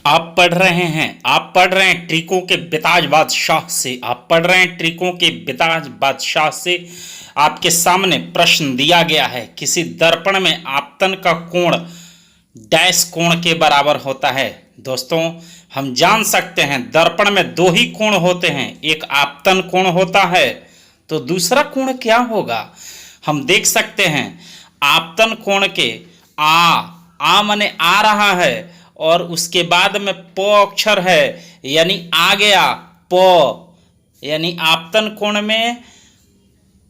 आप पढ़ रहे हैं ट्रिकों के बेताज बादशाह से। आप पढ़ रहे हैं ट्रिकों के बेताज बादशाह से। आपके सामने प्रश्न दिया गया है, किसी दर्पण में आपतन का कोण डैश कोण के बराबर होता है। दोस्तों, हम जान सकते हैं दर्पण में दो ही कोण होते हैं, एक आपतन कोण होता है तो दूसरा कोण क्या होगा। हम देख सकते हैं आपतन कोण के आ माने आ रहा है और उसके बाद में प अक्षर है, यानी आ गया प, यानी आपतन कोण में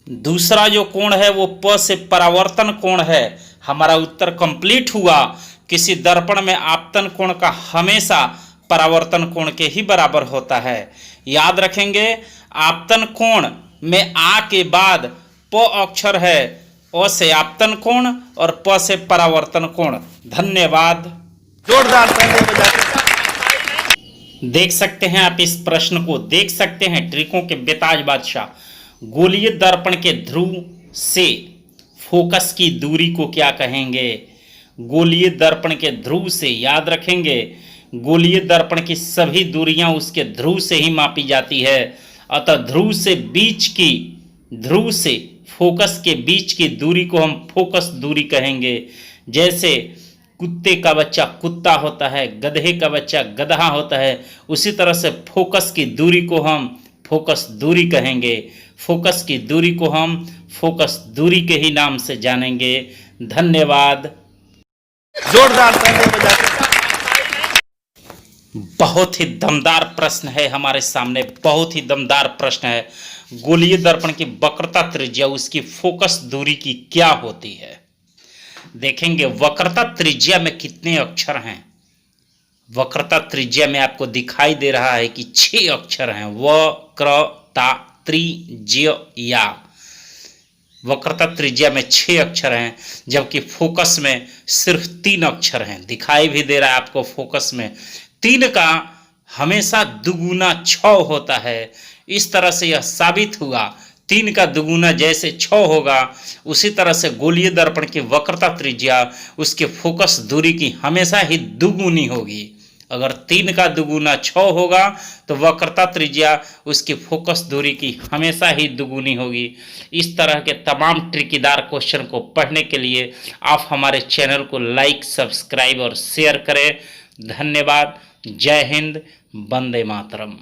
दूसरा जो कोण है वो प से परावर्तन कोण है। हमारा उत्तर कंप्लीट हुआ। किसी दर्पण में आपतन कोण का हमेशा परावर्तन कोण के ही बराबर होता है। याद रखेंगे, आपतन कोण में आ के बाद प अक्षर है, अ से आपतन कोण और प से परावर्तन कोण। धन्यवाद। जोरदार तालियां बजाते। देख सकते हैं आप, इस प्रश्न को देख सकते हैं ट्रिकों के बेताज बादशाह। गोलीय दर्पण के ध्रुव से फोकस की दूरी को क्या कहेंगे। गोलीय दर्पण के ध्रुव से, याद रखेंगे, गोलीय दर्पण की सभी दूरियां उसके ध्रुव से ही मापी जाती है। अतः ध्रुव से फोकस के बीच की दूरी को हम फोकस दूरी कहेंगे। जैसे कुत्ते का बच्चा कुत्ता होता है, गधे का बच्चा गधा होता है, उसी तरह से फोकस की दूरी को हम फोकस दूरी कहेंगे। फोकस की दूरी को हम फोकस दूरी के ही नाम से जानेंगे। धन्यवाद। जोरदार तालियां बजाते। बहुत ही दमदार प्रश्न है हमारे सामने, बहुत ही दमदार प्रश्न है। गोलीय दर्पण की वक्रता त्रिज्या, उसकी फोकस दूरी की क्या होती है। देखेंगे वक्रता त्रिज्या में कितने अक्षर हैं। वक्रता त्रिज्या में आपको दिखाई दे रहा है कि 6 अक्षर हैं। वक्रता त्रिज्या, वक्रता त्रिज्या में 6 अक्षर हैं, जबकि फोकस में सिर्फ 3 अक्षर हैं। दिखाई भी दे रहा है आपको, फोकस में 3 का हमेशा दुगुना 6 होता है। इस तरह से यह साबित हुआ 3 का दुगुना जैसे 6 होगा, उसी तरह से गोलीय दर्पण की वक्रता त्रिज्या उसके फोकस दूरी की हमेशा ही दुगुनी होगी। अगर 3 का दुगुना 6 होगा तो वक्रता त्रिज्या उसकी फोकस दूरी की हमेशा ही दुगुनी होगी। इस तरह के तमाम ट्रिकीदार क्वेश्चन को पढ़ने के लिए आप हमारे चैनल को लाइक, सब्सक्राइब और शेयर करें। धन्यवाद। जय हिंद। वंदे मातरम।